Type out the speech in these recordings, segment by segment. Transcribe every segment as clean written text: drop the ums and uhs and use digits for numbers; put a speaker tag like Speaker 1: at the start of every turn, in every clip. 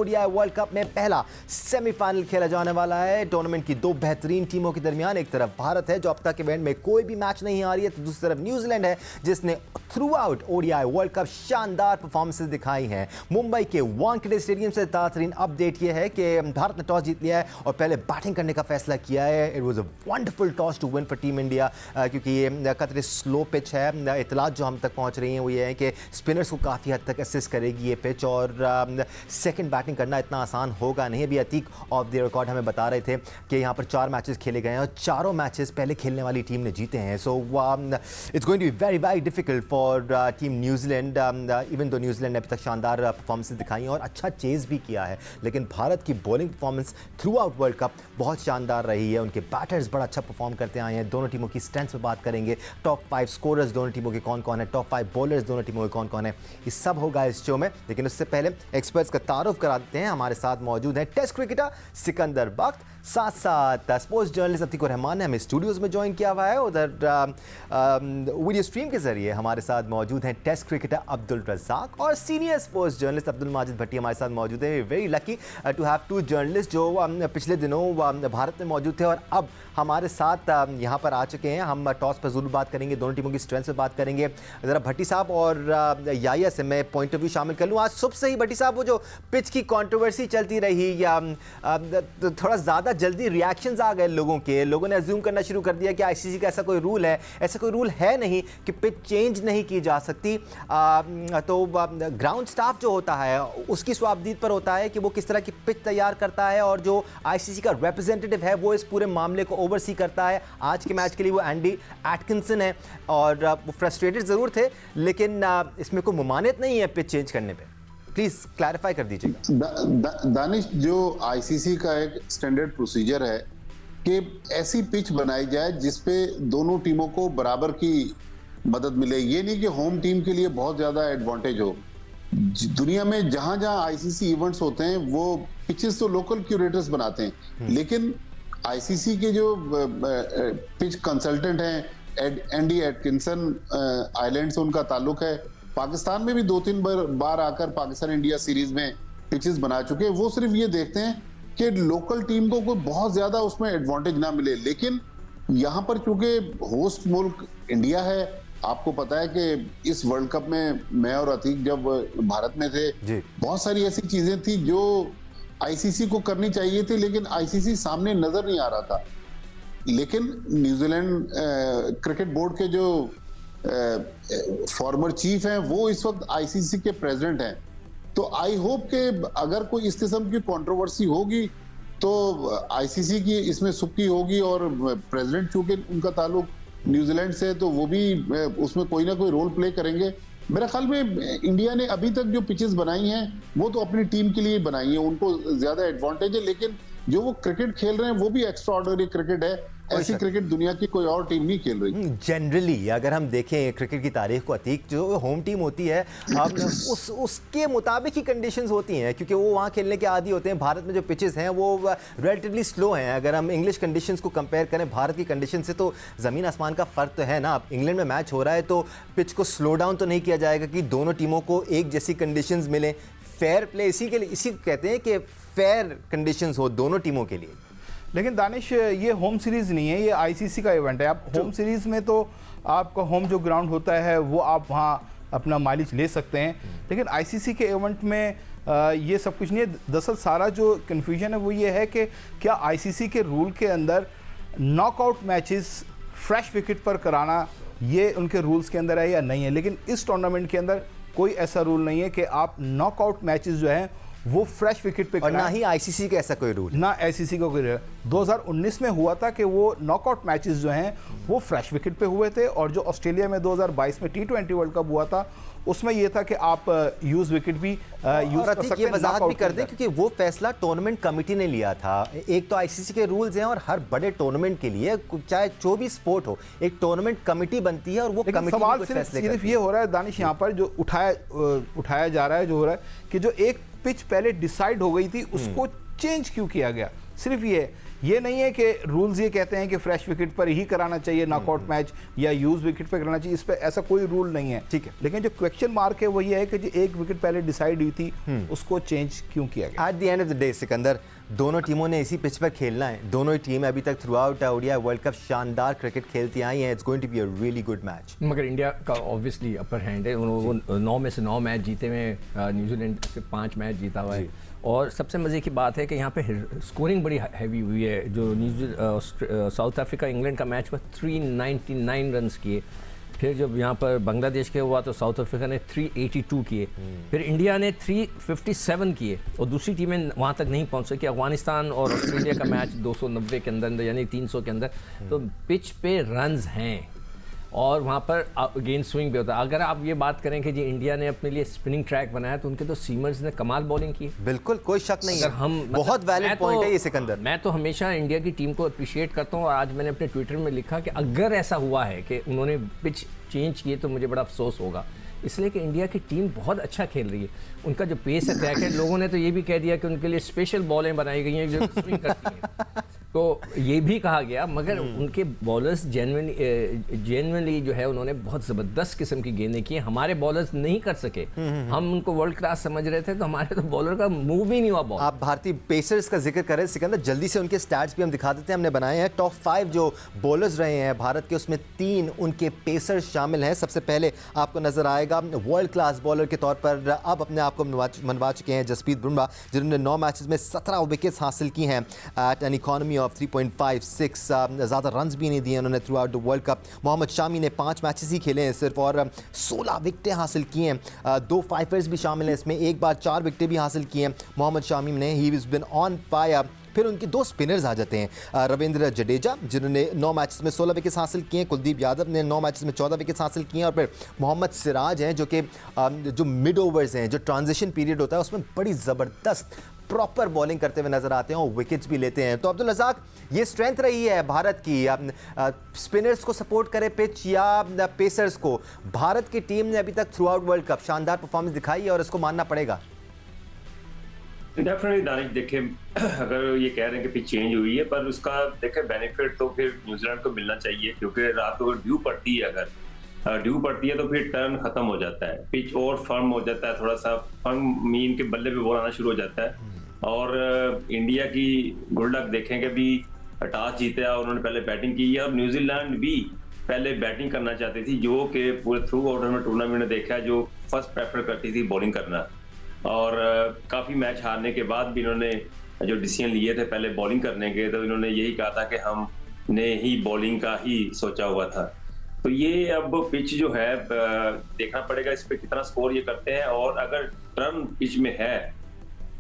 Speaker 1: ODI world cup में पहला semifinal खेला जाने वाला है। टूर्नामेंट की दो बेहतरीन टीमों के दरमियान एक तरफ भारत है जो अब तक इवेंट में कोई भी मैच नहीं हारी है, तो दूसरी तरफ न्यूजीलैंड है जिसने through out ODI world cup शानदार परफॉर्मेंसेस दिखाई हैं। मुंबई के वानखेड़े स्टेडियम से बेहतरीन अपडेट यह है कि भारत ने टॉस जीत लिया है और पहले बैटिंग करने का फैसला किया है। It was a wonderful toss to win for team India, क्योंकि ये कतरे स्लो पिच है। इतलात जो हम तक पहुंच रही हैं वो ये है कि स्पिनर्स को काफ़ी हद तक असिस्ट करेगी ये पिच, और सेकंड बैटिंग करना इतना आसान होगा नहीं। अभी अतीक ऑफ द रिकॉर्ड हमें बता रहे थे कि यहाँ पर 4 मैचेस खेले गए हैं और चारों मैचेस पहले खेलने वाली टीम ने जीते हैं। So it's going to be very very difficult for team New Zealand, even though New Zealand ने अभी तक शानदार परफॉर्मेंस दिखाई हैं और अच्छा चेज भी किया है, लेकिन भारत की bowling performance through out world cup बहुत शानदार रही है। उनके बैटर्स बड़ा अच्छा परफॉर्म करते आए हैं। दोनों टीमों की स्ट्रेंथ पे बात करेंगे, टॉप 5 स्कोरर्स दोनों टीमों के कौन कौन है, टॉप 5 बॉलर्स दोनों टीमों के कौन कौन है, ये सब होगा इस शो में। लेकिन उससे पहले एक्सपर्ट्स का तारुफ करा देते हैं। हमारे साथ मौजूद हैं टेस्ट क्रिकेटर सिकंदर बख्त, साथ साथ स्पोर्ट्स जर्नलिस्ट अतीक रहमान ने हमें स्टूडियोज में ज्वाइन किया हुआ है। उधर वीडियो स्ट्रीम के जरिए हमारे साथ मौजूद हैं टेस्ट क्रिकेटर अब्दुल रज़ाक और senior sports journalist Abdul Majid Bhatti हमारे साथ मौजूद है। Very lucky to have 2 journalist जो पिछले दिनों भारत में मौजूद थे और अब हमारे साथ यहाँ पर आ चुके हैं। हम टॉस पर जरूर बात करेंगे, दोनों टीमों की स्ट्रेंथ पर बात करेंगे। ज़रा भट्टी साहब और याया से मैं पॉइंट ऑफ व्यू शामिल कर लूँ। आज सुबह से ही भट्टी साहब वो जो पिच की कंट्रोवर्सी चलती रही, या थोड़ा ज़्यादा जल्दी रिएक्शंस आ गए लोगों ने अज्यूम करना शुरू कर दिया कि आईसीसी का ऐसा कोई रूल है। ऐसा कोई रूल है नहीं कि पिच चेंज नहीं की जा सकती। तो ग्राउंड स्टाफ जो होता है उसकी स्वाबदीद पर होता है कि वो किस तरह की पिच तैयार करता है, और जो आईसीसी का रिप्रेजेंटेटिव है वो इस पूरे मामले को ओवरसी करता है। आज के मैच के लिए वो एंडी एटकिंसन है और वो फ्रस्ट्रेटेड ज़रूर थे, लेकिन इसमें कोई मुमानियत नहीं है पिच चेंज करने पे। प्लीज क्लैरिफाई कर दीजिएगा।
Speaker 2: दानिश, जो आईसीसी का एक स्टैंडर्ड प्रोसीजर है कि ऐसी पिच बनाई जाए जिसपे दोनों टीमों को बराबर की मदद मिले। ये नहीं कि होम टीम के लिए बहुत ज्यादा एडवांटेज हो। दुनिया में जहां जहां आईसीसी इवेंट्स होते हैं वो पिचेस तो लोकल क्यूरेटर्स बनाते हैं, लेकिन आईसीसी के जो पिच कंसल्टेंट हैं एंडी एटकिंसन, आइलैंड से उनका ताल्लुक है। पाकिस्तान में भी 2-3 बार आकर पाकिस्तान इंडिया सीरीज में पिचेस बना चुके हैं। वो सिर्फ ये देखते हैं कि लोकल टीम को कोई बहुत ज्यादा उसमें एडवांटेज ना मिले। लेकिन यहाँ पर चूंकि होस्ट मुल्क इंडिया है, आपको पता है कि इस वर्ल्ड कप में मैं और अतीक जब भारत में थे, बहुत सारी ऐसी चीजें थी जो आईसीसी को करनी चाहिए थी, लेकिन आईसीसी सामने नजर नहीं आ रहा था। लेकिन न्यूजीलैंड क्रिकेट बोर्ड के जो फॉर्मर चीफ हैं वो इस वक्त आईसीसी के प्रेसिडेंट हैं। तो आई होप कि अगर कोई इस किस्म की कंट्रोवर्सी होगी तो आईसीसी की इसमें सुक्की होगी, और प्रेसिडेंट चूंकि उनका ताल्लुक न्यूजीलैंड से है तो वो भी उसमें कोई ना कोई रोल प्ले करेंगे। मेरे ख्याल में इंडिया ने अभी तक जो पिचेस बनाई हैं वो तो अपनी टीम के लिए बनाई हैं, उनको ज्यादा एडवांटेज है। लेकिन जो वो क्रिकेट खेल रहे हैं वो भी एक्स्ट्रा ऑर्डिनरी क्रिकेट है। ऐसी क्रिकेट दुनिया की कोई और टीम नहीं खेल रही।
Speaker 1: जनरली अगर हम देखें क्रिकेट की तारीख को अतीक, जो होम टीम होती है उसके मुताबिक ही कंडीशंस होती हैं, क्योंकि वो वहाँ खेलने के आदी होते हैं। भारत में जो पिचेस हैं वो रिलेटिवली स्लो हैं। अगर हम इंग्लिश कंडीशंस को कंपेयर करें भारत की कंडीशन से तो ज़मीन आसमान का फ़र्क तो है ना। अब इंग्लैंड में मैच हो रहा है तो पिच को स्लो डाउन तो नहीं किया जाएगा कि दोनों टीमों को एक जैसी कंडीशंस मिलें। फेयर प्ले इसी कहते हैं कि फेयर कंडीशंस हो दोनों टीमों के लिए।
Speaker 3: लेकिन दानिश, ये होम सीरीज़ नहीं है, ये आईसीसी का इवेंट है। आप होम सीरीज़ में तो आपका होम जो ग्राउंड होता है वो आप वहाँ अपना माइलेज ले सकते हैं, लेकिन आईसीसी के इवेंट में ये सब कुछ नहीं है। दरअसल सारा जो कन्फ्यूजन है वो ये है कि क्या आईसीसी के रूल के अंदर नॉकआउट मैचेस फ्रेश विकेट पर कराना ये उनके रूल्स के अंदर है या नहीं है। लेकिन इस टूर्नामेंट के अंदर कोई ऐसा रूल नहीं है कि आप नॉकआउट मैचेस जो हैं वो फ्रेश विकेट पे,
Speaker 1: और ना ही आईसीसी का ऐसा कोई रूल,
Speaker 3: ना आईसीसी का कोई रूल। 2019 में हुआ था कि वो नॉकआउट मैचेस जो हैं वो फ्रेश विकेट पे हुए थे, और जो ऑस्ट्रेलिया में 2022 में T20 वर्ल्ड कप हुआ था उसमें ये था कि आप यूज विकेट भी यूज कर सकते हैं।
Speaker 1: ये वजाहत भी कर दें क्योंकि वो फैसला टूर्नामेंट कमेटी ने लिया था। एक तो आईसीसी के रूल्स हैं और हर बड़े टूर्नामेंट के लिए चाहे जो भी स्पोर्ट हो एक टूर्नामेंट कमेटी बनती है और वो कमेटी
Speaker 3: सवाल सिर्फ ये हो रहा है दानिश यहाँ पर जो उठाया जा रहा है, जो हो रहा है कि जो एक पिच पहले डिसाइड हो गई थी उसको चेंज क्यों किया गया। सिर्फ ये ये नहीं है कि रूल्स ये कहते हैं कि फ्रेश विकेट पर ही कराना चाहिए नॉकआउट मैच या यूज विकेट पर कराना चाहिए, इस पर ऐसा कोई रूल नहीं है।
Speaker 1: ठीक है,
Speaker 3: लेकिन जो क्वेश्चन मार्क है वो ये है कि जो एक विकेट पहले डिसाइड हुई थी उसको चेंज क्यों किया गया।
Speaker 1: At the end of the day Sikandar, दोनों टीमों ने इसी पिच पर खेलना है। दोनों ही टीम अभी तक throughout ODI world cup शानदार क्रिकेट खेलती आई हैं। It's going to be a really good match.
Speaker 4: मगर इंडिया का ऑब्वियसली अपर हैंड है, वो 9 में से 9 मैच जीते हुए, न्यूजीलैंड से 5 मैच जीता हुआ है। और सबसे मज़े की बात है कि यहाँ पे स्कोरिंग बड़ी हैवी हुई है। जो साउथ अफ्रीका इंग्लैंड का मैच हुआ 399 रन्स किए, फिर जब यहाँ पर बांग्लादेश के हुआ तो साउथ अफ्रीका ने 382 किए, फिर इंडिया ने 357 किए और दूसरी टीमें वहाँ तक नहीं पहुँच सकी। अफगानिस्तान और ऑस्ट्रेलिया का मैच 290 के अंदर यानी 300 के अंदर। तो पिच पे रन्स हैं और वहाँ पर अगेन स्विंग भी होता है। अगर आप ये बात करें कि जी इंडिया ने अपने लिए स्पिनिंग ट्रैक बनाया तो उनके तो सीमर्स ने कमाल बॉलिंग की।
Speaker 1: बिल्कुल कोई शक नहीं है,
Speaker 4: हम
Speaker 1: बहुत वैलिड पॉइंट है ये सिकंदर।
Speaker 4: मैं तो हमेशा इंडिया की टीम को अप्रिशिएट करता हूँ और आज मैंने अपने ट्विटर में लिखा कि अगर ऐसा हुआ है कि उन्होंने पिच चेंज किए तो मुझे बड़ा अफसोस होगा, इसलिए कि इंडिया की टीम बहुत अच्छा खेल रही है। उनका जो पेस है ट्रैक है, लोगों ने तो ये भी कह दिया कि उनके लिए स्पेशल बॉलें बनाई गई हैं जो स्विंग करती हैं, तो ये भी कहा गया। मगर उनके बॉलर्स जेन्युइनली जो है उन्होंने बहुत ज़बरदस्त किस्म की गेंदें की, हमारे बॉलर्स नहीं कर सके। हम उनको वर्ल्ड क्लास समझ रहे थे तो हमारे तो बॉलर का मूव ही नहीं हुआ बॉल।
Speaker 1: आप भारतीय पेसर्स का जिक्र करें सिकंदर, जल्दी से उनके स्टैट्स भी हम दिखा देते हैं। हमने बनाए हैं टॉप 5 जो बॉलर्स रहे हैं भारत के, उसमें 3 उनके पेसर्स शामिल हैं। सबसे पहले आपको नजर आएगा वर्ल्ड क्लास बॉलर के तौर पर अब अपने आप को मनवा चुके हैं जसप्रीत बुमराह, जिन्होंने 9 मैचेस में 17 विकेट्स हासिल की हैं एट एन इकॉनमी ऑफ 3.56। ज़्यादा रन्स भी नहीं दिए उन्होंने throughout the world cup. Mohammed Shami ने 5 मैचेस ही खेले हैं सिर्फ और 16 विकेटें हासिल की हैं। 2 फाइफर्स भी शामिल हैं इसमें, एक बार 4 विकेटें भी हासिल की हैं मोहम्मद शामी ने। He has been on fire. फिर उनके 2 स्पिनर्स आ जाते हैं, रविंद्र जडेजा जिन्होंने 9 मैचेस में 16 विकेट्स हासिल किए हैं, कुलदीप यादव ने 9 मैचेस में 14 विकेट्स हासिल किए हैं, और फिर मोहम्मद सिराज हैं जो कि जो मिड ओवर्स हैं, जो ट्रांजिशन पीरियड होता है उसमें बड़ी ज़बरदस्त प्रॉपर बॉलिंग करते हुए नजर आते हैं और विकेट्स भी लेते हैं। तो अब्दुल रज़ाक, ये स्ट्रेंथ रही है भारत की, स्पिनर्स को सपोर्ट करे पिच या पेसर्स को। भारत की टीम ने अभी तक थ्रू आउट वर्ल्ड कप शानदार परफॉर्मेंस दिखाई है और इसको मानना पड़ेगा।
Speaker 5: डेफिनेटली दानिश, देखें अगर ये कह रहे हैं कि पिच चेंज हुई है, पर उसका देखें बेनिफिट तो फिर न्यूजीलैंड को मिलना चाहिए, क्योंकि रात को अगर ड्यू पड़ती है तो फिर टर्न खत्म हो जाता है, पिच और फर्म हो जाता है, थोड़ा सा फर्म मीन के बल्ले पे बॉल आना शुरू हो जाता है। और इंडिया की गुड लक देखें कि अभी टॉस जीते और उन्होंने पहले बैटिंग की है और न्यूजीलैंड भी पहले बैटिंग करना चाहती थी, जो कि पूरे थ्रू आउट में टूर्नामेंट ने देखा है जो फर्स्ट प्रेफर करती थी बॉलिंग करना। और काफ़ी मैच हारने के बाद भी इन्होंने जो डिसीजन लिए थे पहले बॉलिंग करने के, तो इन्होंने यही कहा था कि हमने ही बॉलिंग का ही सोचा हुआ था। तो ये अब पिच जो है देखना पड़ेगा इस पे कितना स्कोर ये करते हैं, और अगर टर्न पिच में है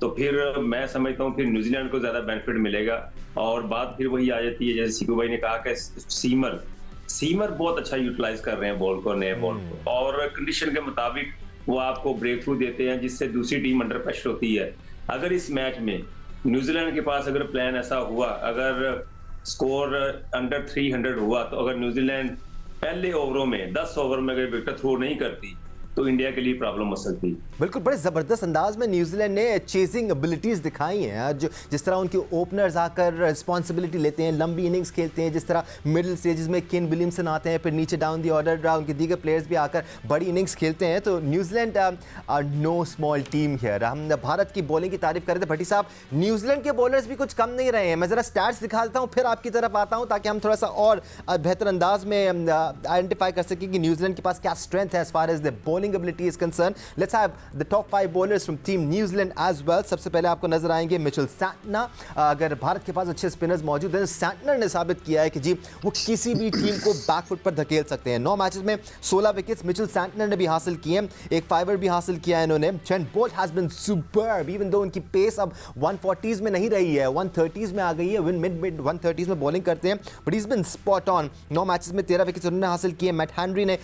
Speaker 5: तो फिर मैं समझता हूँ फिर न्यूजीलैंड को ज़्यादा बेनिफिट मिलेगा। और बात फिर वही आ जाती है जैसे सीकू भाई ने कहा कि सीमर बहुत अच्छा यूटिलाइज कर रहे हैं बॉल को, नए बॉल को, और कंडीशन के मुताबिक वो आपको ब्रेक थ्रू देते हैं जिससे दूसरी टीम अंडर प्रेशर होती है। अगर इस मैच में न्यूजीलैंड के पास अगर प्लान ऐसा हुआ, अगर स्कोर अंडर 300 हुआ, तो अगर न्यूजीलैंड पहले ओवरों में 10 ओवर में अगर विकेट थ्रो नहीं करती तो इंडिया के लिए प्रॉब्लम हो सकती।
Speaker 1: बिल्कुल, बड़े ज़बरदस्त अंदाज में न्यूजीलैंड ने चेजिंग एबिलिटीज़ दिखाई हैं। जिस तरह उनके ओपनर्स आकर रिस्पॉन्सिबिलिटी लेते हैं, लंबी इनिंग्स खेलते हैं, जिस तरह मिडिल स्टेजेस में केन विलियमसन आते हैं, फिर नीचे डाउन दी ऑर्डर उनके दीगर प्लेयर्स भी आकर बड़ी इनिंग्स खेलते हैं। तो New Zealand are no small team here. हम भारत की बॉलिंग की तारीफ कर रहे थे भट्टी साहब, न्यूजीलैंड के बॉलर्स भी कुछ कम नहीं रहे हैं। मैं ज़रा स्टैट्स दिखा देता हूँ फिर आपकी तरफ आता हूँ ताकि हम थोड़ा सा और बेहतर अंदाज में आइडेंटिफाई कर सकें कि न्यूजीलैंड के पास क्या स्ट्रेंथ है as far as the bowling ability is concern. Let's have the top 5 bowlers from team New Zealand as well. सबसे पहले आपको नजर आएंगे मिचेल सैंटनर। अगर भारत के पास अच्छे स्पिनर्स मौजूद हैं, सैंटनर ने साबित किया है कि जी वो किसी भी टीम को बैकफुट पर धकेल सकते हैं। 9 मैचेस में 16 विकेट्स मिचेल सैंटनर ने भी हासिल किए हैं, एक फाइवर भी हासिल किया है इन्होंने। Trent Boult has been superb, even though उनकी पेस अब 140s में नहीं रही है, 130s में आ गई है। मिड 130s में बॉलिंग करते हैं, but he has been spot on. 9 matches में 13 विकेट्स उन्होंने हासिल किए। मैट हेनरी ने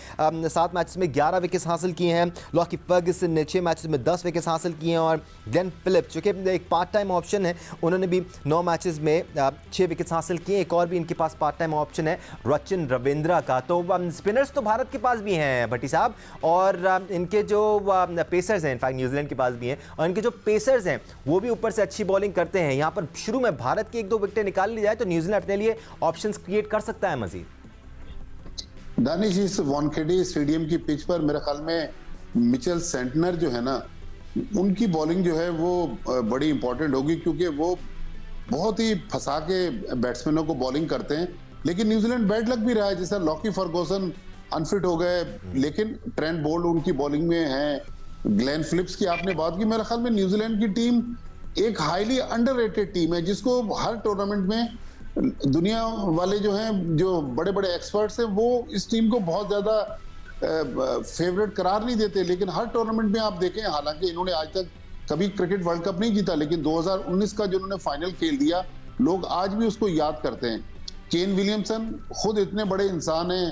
Speaker 1: 7 मैचेस में 11 विकेट्स हासिल हासिल किए हैं। लॉकी फर्गसन ने 6 मैचेस में 10 विकेट्स हासिल किए हैं और ग्लेन फिलिप्स जो कि एक पार्ट टाइम ऑप्शन है, उन्होंने भी 9 मैचेस में 6 विकेट्स हासिल किए। एक और भी इनके पास पार्ट टाइम ऑप्शन है रचिन रविंद्रा का। तो स्पिनर्स तो भारत के पास भी हैं भट्टी साहब, और इनके जो पेसर्स हैं, इनफैक्ट न्यूजीलैंड के पास भी हैं, और इनके जो पेसर्स हैं वो भी ऊपर से अच्छी बॉलिंग करते हैं। यहाँ पर शुरू में भारत की 1-2 विकेटें निकाल ली जाए तो न्यूजीलैंड अपने लिए ऑप्शंस क्रिएट कर सकता है मजीद।
Speaker 2: दानिश, इस वानखेड़े स्टेडियम की पिच पर मेरे ख्याल में मिचेल सेंटनर जो है ना, उनकी बॉलिंग जो है वो बड़ी इंपॉर्टेंट होगी, क्योंकि वो बहुत ही फंसा के बैट्समैनों को बॉलिंग करते हैं। लेकिन न्यूजीलैंड बैड लक भी रहा है, जैसा लॉकी फर्गुसन अनफिट हो गए, लेकिन ट्रेंट बोल्ट उनकी बॉलिंग में है। ग्लेन फिलिप्स की आपने बात की, मेरे ख्याल में न्यूजीलैंड की टीम एक हाईली अंडररेटेड टीम है, जिसको हर टूर्नामेंट में दुनिया वाले जो हैं, जो बड़े बड़े एक्सपर्ट्स हैं, वो इस टीम को बहुत ज्यादा फेवरेट करार नहीं देते। लेकिन हर टूर्नामेंट में आप देखें, हालांकि इन्होंने आज तक कभी क्रिकेट वर्ल्ड कप नहीं जीता, लेकिन 2019 का जो उन्होंने फाइनल खेल दिया, लोग आज भी उसको याद करते हैं। केन विलियमसन खुद इतने बड़े इंसान हैं,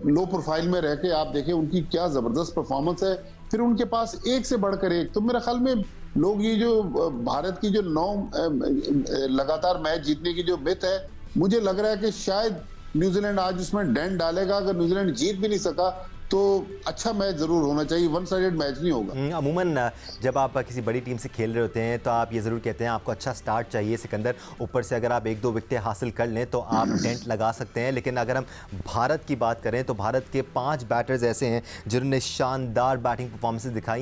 Speaker 2: लो प्रोफाइल में रह के आप देखें उनकी क्या जबरदस्त परफॉर्मेंस है, फिर उनके पास एक से बढ़कर एक। तो मेरे ख्याल में लोग ये जो भारत की जो 9 लगातार मैच जीतने की जो मिथ है, मुझे लग रहा है कि शायद न्यूजीलैंड आज उसमें डेंट डालेगा। अगर न्यूजीलैंड जीत भी नहीं सका तो अच्छा मैच जरूर होना चाहिए, वन साइडेड मैच नहीं होगा।
Speaker 1: अमूमन जब आप किसी बड़ी टीम से खेल रहे होते हैं तो आप ये ज़रूर कहते हैं आपको अच्छा स्टार्ट चाहिए सिकंदर, ऊपर से अगर आप 1-2 विकेटें हासिल कर लें तो आप डेंट लगा सकते हैं। लेकिन अगर हम भारत की बात करें तो भारत के 5 बैटर्स ऐसे हैं जिन्होंने शानदार बैटिंग परफॉर्मेंसेस दिखाई हैं।